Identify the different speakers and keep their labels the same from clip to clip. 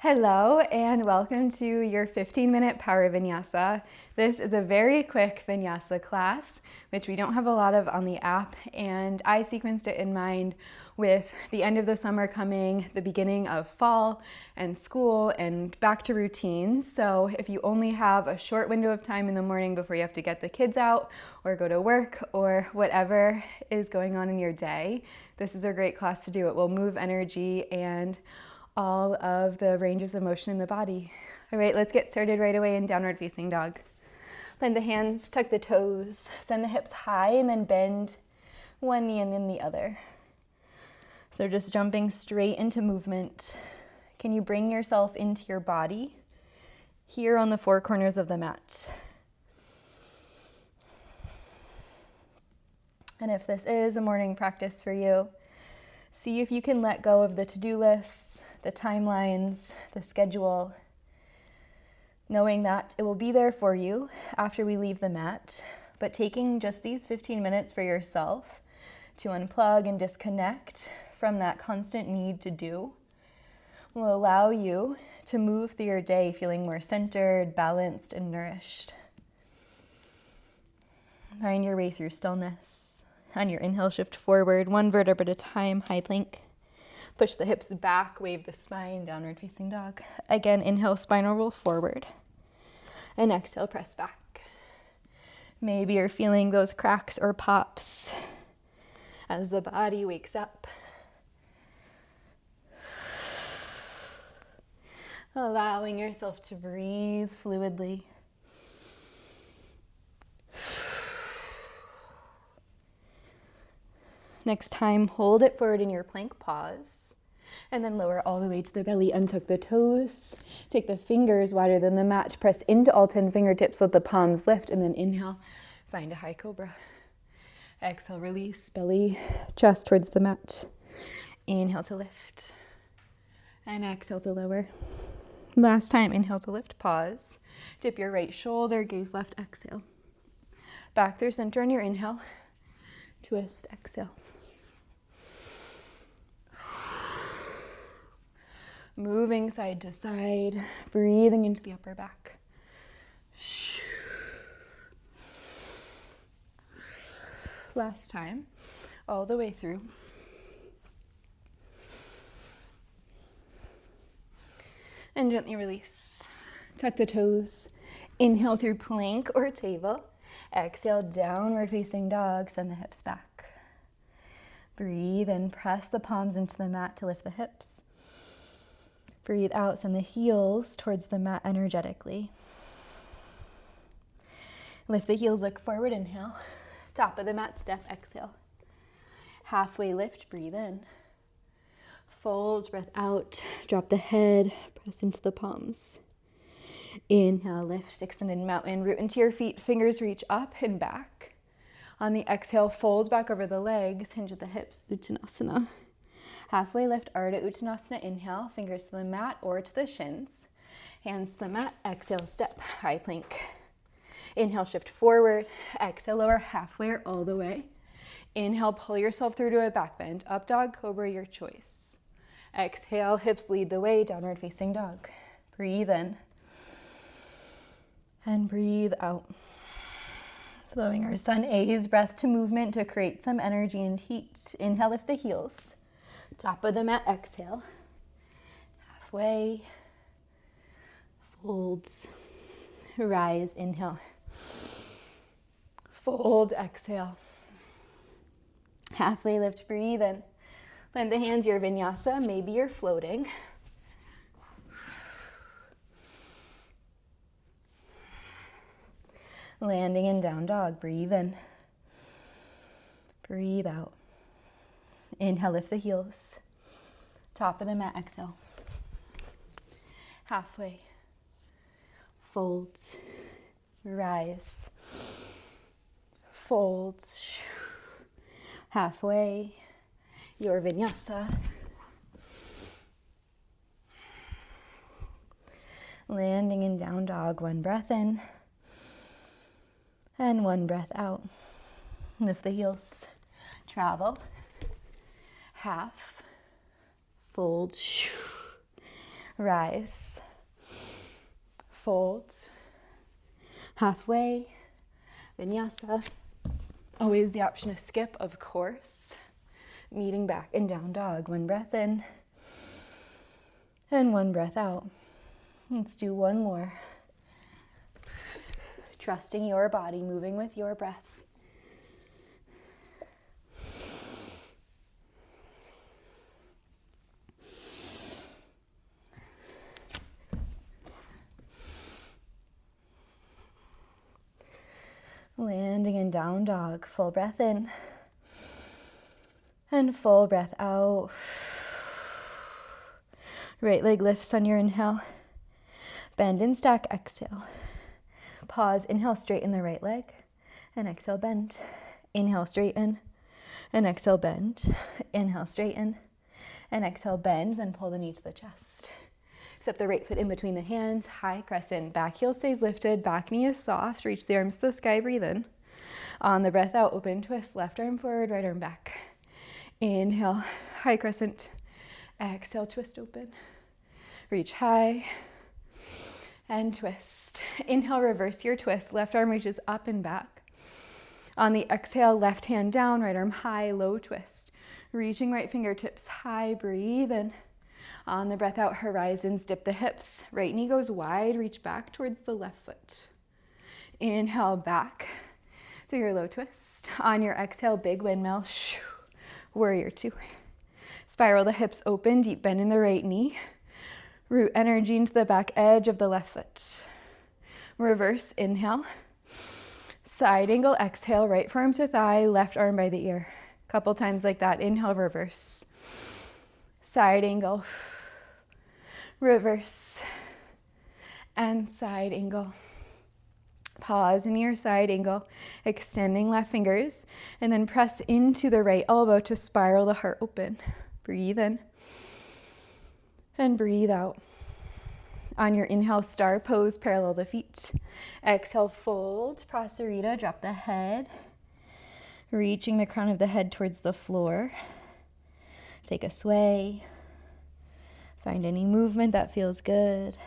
Speaker 1: Hello and welcome to your 15-minute power vinyasa. This is a very quick vinyasa class, which we don't have a lot of on the app, and I sequenced it in mind with the end of the summer coming, the beginning of fall and school and back to routines. So if you only have a short window of time in the morning before you have to get the kids out or go to work or whatever is going on in your day, this is a great class to do. It will move energy and all of the ranges of motion in the body. All right, let's get started right away in downward facing dog. Bend the hands, tuck the toes, send the hips high, and then bend one knee and then the other. So just jumping straight into movement. Can you bring yourself into your body here on the four corners of the mat? And if this is a morning practice for you, see if you can let go of the to-do lists, the timelines, the schedule, knowing that it will be there for you after we leave the mat, but taking just these 15 minutes for yourself to unplug and disconnect from that constant need to do will allow you to move through your day feeling more centered, balanced, and nourished. Find your way through stillness. On your inhale, shift forward, one vertebra at a time, high plank. Push the hips back, wave the spine, downward facing dog. Again, inhale, spinal roll forward. And exhale, press back. Maybe you're feeling those cracks or pops as the body wakes up. Allowing yourself to breathe fluidly. Next time, hold it forward in your plank pause, and then lower all the way to the belly. Untuck the toes, take the fingers wider than the mat, press into all 10 fingertips, let the palms lift, and then inhale, find a high cobra. Exhale, release, belly, chest towards the mat. Inhale to lift, and exhale to lower. Last time, inhale to lift, pause. Dip your right shoulder, gaze left, exhale. Back through center on your inhale, twist, exhale. Moving side to side, breathing into the upper back. Last time, all the way through. And gently release. Tuck the toes. Inhale through plank or table. Exhale, downward facing dog, send the hips back. Breathe and press the palms into the mat to lift the hips. Breathe out, send the heels towards the mat energetically. Lift the heels, look forward, inhale. Top of the mat, step, exhale. Halfway lift, breathe in. Fold, breath out, drop the head, press into the palms. Inhale, lift, extended mountain, root into your feet, fingers reach up and back. On the exhale, fold back over the legs, hinge at the hips, Uttanasana. Halfway lift, Ardha Uttanasana, inhale, fingers to the mat or to the shins. Hands to the mat, exhale, step, high plank. Inhale, shift forward, exhale, lower halfway or all the way. Inhale, pull yourself through to a back bend, up dog, cobra, your choice. Exhale, hips lead the way, downward facing dog. Breathe in. And breathe out. Flowing our sun A's breath to movement to create some energy and heat. Inhale, lift the heels. Top of the mat, exhale. Halfway. Folds. Rise, inhale. Fold, exhale. Halfway lift, breathe in. Lend the hands, your vinyasa. Maybe you're floating. Landing in down dog, breathe in. Breathe out. Inhale, lift the heels. Top of the mat, exhale. Halfway. Folds. Rise. Folds. Halfway. Your vinyasa. Landing in down dog, one breath in. And one breath out. Lift the heels. Travel. Half. Fold. rise, fold, halfway, vinyasa. Always the option to skip, of course. Meeting back in down dog. One breath in and one breath out. Let's do one more. Trusting your body, moving with your breath. Landing in down dog. Full breath in and full breath out. Right leg lifts on your inhale. Bend and stack, exhale. Pause, inhale, straighten the right leg, and exhale, bend. Inhale, straighten, and exhale, bend. Inhale, straighten, and exhale, bend, then pull the knee to the chest. Step the right foot in between the hands, high crescent. Back heel stays lifted, back knee is soft. Reach the arms to the sky, breathe in. On the breath out, open twist, left arm forward, right arm back. Inhale, high crescent. Exhale, twist open. Reach high and twist. Inhale, reverse your twist. Left arm reaches up and back. On the exhale, left hand down, right arm high, low twist. Reaching right fingertips high, breathe in. On the breath out, horizons, dip the hips. Right knee goes wide, reach back towards the left foot. Inhale, back through your low twist. On your exhale, big windmill, warrior two. Spiral the hips open, deep bend in the right knee. Root energy into the back edge of the left foot. Reverse, inhale. Side angle, exhale, right forearm to thigh, left arm by the ear. Couple times like that. Inhale, reverse. Side angle. Reverse. And side angle. Pause in your side angle, extending left fingers, and then press into the right elbow to spiral the heart open. Breathe in. And breathe out. On your inhale, star pose, parallel the feet. Exhale, fold, prasarita, drop the head. Reaching the crown of the head towards the floor. Take a sway. Find any movement that feels good.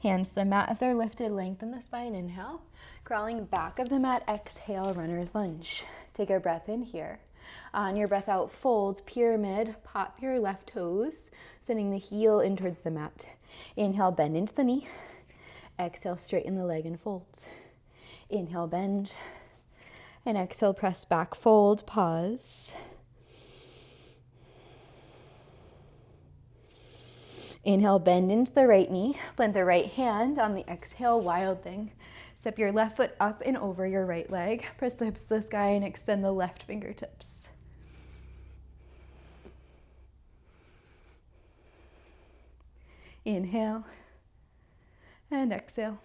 Speaker 1: Hands to the mat if they're lifted, lengthen the spine, inhale. Crawling back of the mat, exhale, runner's lunge. Take a breath in here. On your breath out, fold, pyramid, pop your left toes, sending the heel in towards the mat. Inhale, bend into the knee. Exhale, straighten the leg and fold. Inhale, bend. And exhale, press back, fold, pause. Inhale, bend into the right knee. Plant the right hand on the exhale, wild thing. Step your left foot up and over your right leg. Press the hips to the sky and extend the left fingertips. Inhale and exhale.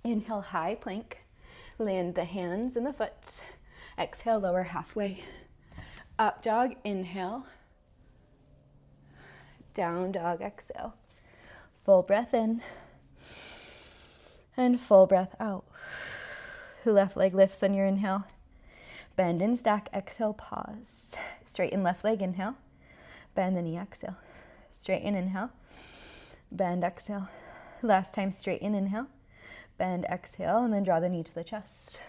Speaker 1: Inhale, high plank. Land the hands and the foot. Exhale, lower halfway. Up dog, inhale. Down dog, exhale. Full breath in. And full breath out. Left leg lifts on your inhale. Bend and stack, exhale, pause. Straighten left leg, inhale. Bend the knee, exhale. Straighten, inhale. Bend, exhale. Last time, straighten, inhale. Bend, exhale, and then draw the knee to the chest.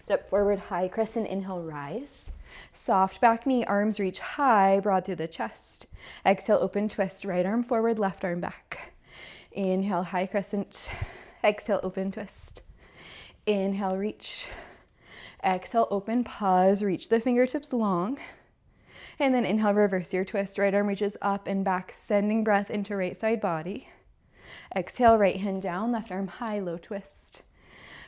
Speaker 1: Step forward, high crescent, inhale, rise. Soft back knee, arms reach high, broad through the chest. Exhale, open twist, right arm forward, left arm back. Inhale, high crescent. Exhale, open twist. Inhale, reach. Exhale, open, pause, reach the fingertips long. And then inhale, reverse your twist. Right arm reaches up and back, sending breath into right side body. Exhale, right hand down, left arm high, low twist.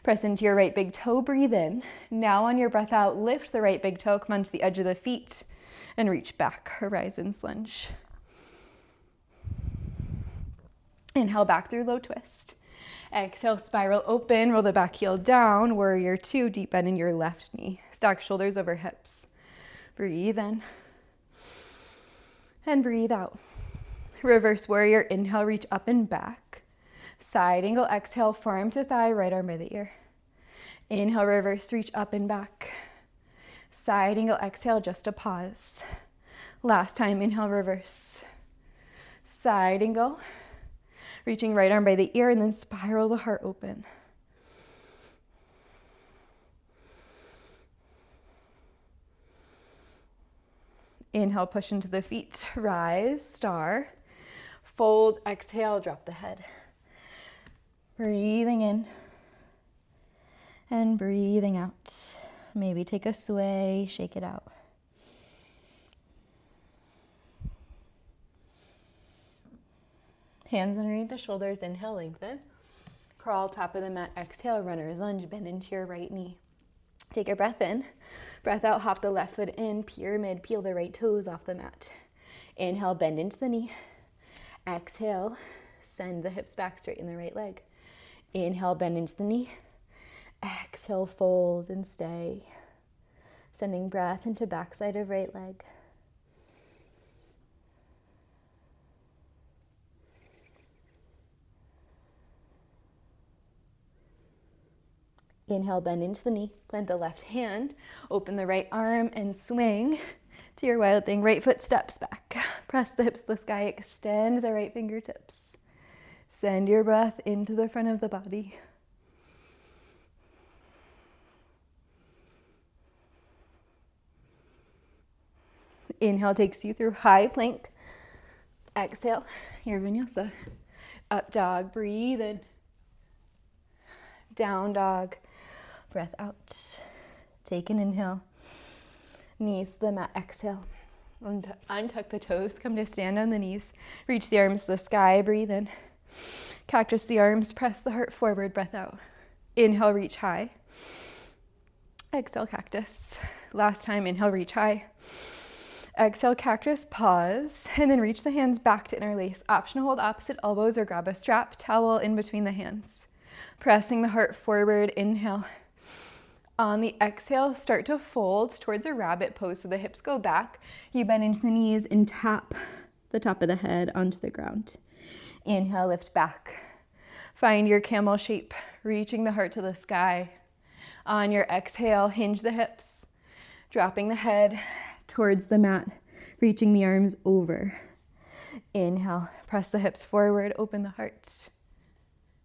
Speaker 1: Press into your right big toe, breathe in. Now on your breath out, lift the right big toe, come onto the edge of the feet, and reach back, horizons lunge. Inhale, back through low twist. Exhale, spiral open, roll the back heel down, warrior two, deep bend in your left knee. Stack shoulders over hips. Breathe in. And breathe out. Reverse warrior, inhale, reach up and back. Side angle, exhale, forearm to thigh, right arm by the ear. Inhale, reverse, reach up and back. Side angle, exhale, just a pause. Last time, inhale, reverse. Side angle, reaching right arm by the ear, and then spiral the heart open. Inhale, push into the feet, rise, star. Fold, exhale, drop the head. Breathing in and breathing out. Maybe take a sway, shake it out. Hands underneath the shoulders, inhale, lengthen. Crawl, top of the mat, exhale, runner's lunge, bend into your right knee. Take a breath in, breath out, hop the left foot in, pyramid, peel the right toes off the mat. Inhale, bend into the knee. Exhale, send the hips back, straighten the right leg. Inhale, bend into the knee. Exhale, fold and stay. Sending breath into backside of right leg. Inhale, bend into the knee, plant the left hand, open the right arm and swing to your wild thing. Right foot steps back. Press the hips to the sky, extend the right fingertips. Send your breath into the front of the body. Inhale takes you through high plank. Exhale, your vinyasa. Up dog, breathe in. Down dog, breath out. Take an inhale. Knees to the mat, exhale. Untuck the toes, come to stand on the knees. Reach the arms to the sky, breathe in. Cactus the arms, press the heart forward, breath out. Inhale, reach high. Exhale, cactus. Last time, inhale, reach high. Exhale, cactus, pause, and then reach the hands back to interlace. Option hold opposite elbows or grab a strap, towel in between the hands. Pressing the heart forward, inhale. On the exhale, start to fold towards a rabbit pose so the hips go back. You bend into the knees and tap the top of the head onto the ground. Inhale, lift back. Find your camel shape, reaching the heart to the sky. On your exhale, hinge the hips, dropping the head towards the mat, reaching the arms over. Inhale, press the hips forward, open the heart.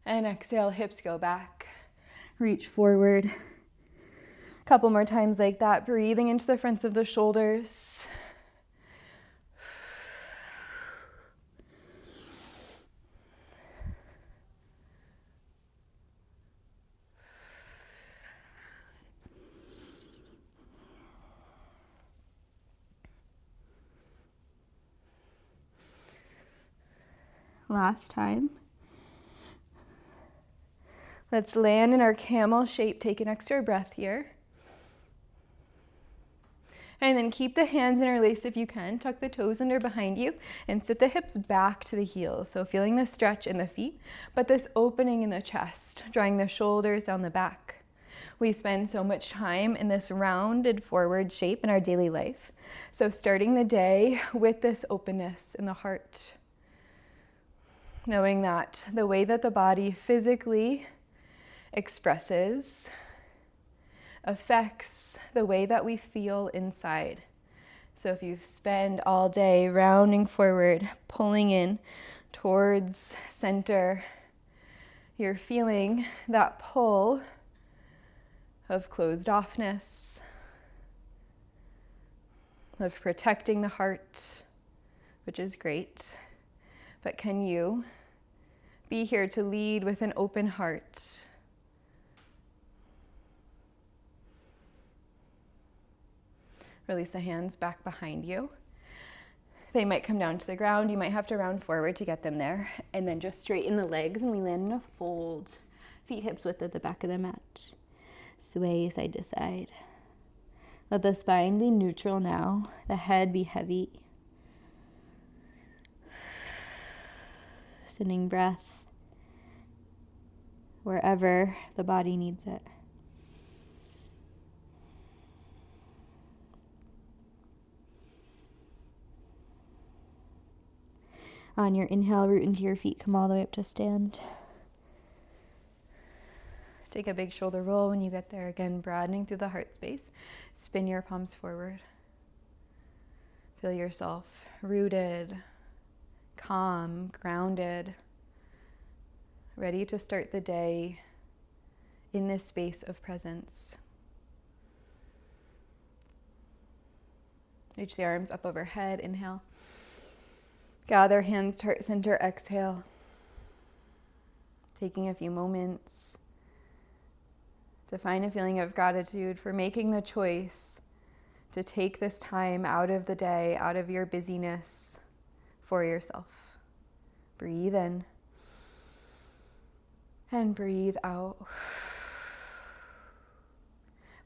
Speaker 1: And exhale, hips go back. Reach forward. Couple more times like that, breathing into the fronts of the shoulders. Last time. Let's land in our camel shape. Take an extra breath here. And then keep the hands interlaced if you can. Tuck the toes under behind you and sit the hips back to the heels. So feeling the stretch in the feet, but this opening in the chest, drawing the shoulders down the back. We spend so much time in this rounded forward shape in our daily life. So starting the day with this openness in the heart. Knowing that the way that the body physically expresses affects the way that we feel inside. So if you spend all day rounding forward, pulling in towards center, you're feeling that pull of closed offness, of protecting the heart, which is great. But can you be here to lead with an open heart? Release the hands back behind you. They might come down to the ground. You might have to round forward to get them there. And then just straighten the legs and we land in a fold. Feet hips width at the back of the mat. Sway side to side. Let the spine be neutral now. The head be heavy. Sending breath wherever the body needs it. On your inhale, root into your feet, come all the way up to stand. Take a big shoulder roll when you get there. Again, broadening through the heart space. Spin your palms forward. Feel yourself rooted, calm, grounded, ready to start the day in this space of presence. Reach the arms up overhead. Inhale. Gather hands to heart center. Exhale. Taking a few moments to find a feeling of gratitude for making the choice to take this time out of the day, out of your busyness, for yourself. Breathe in and breathe out.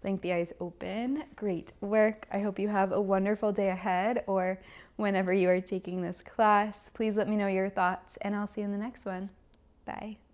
Speaker 1: Blink the eyes open. Great work. I hope you have a wonderful day ahead, or whenever you are taking this class. Please let me know your thoughts, and I'll see you in the next one. Bye.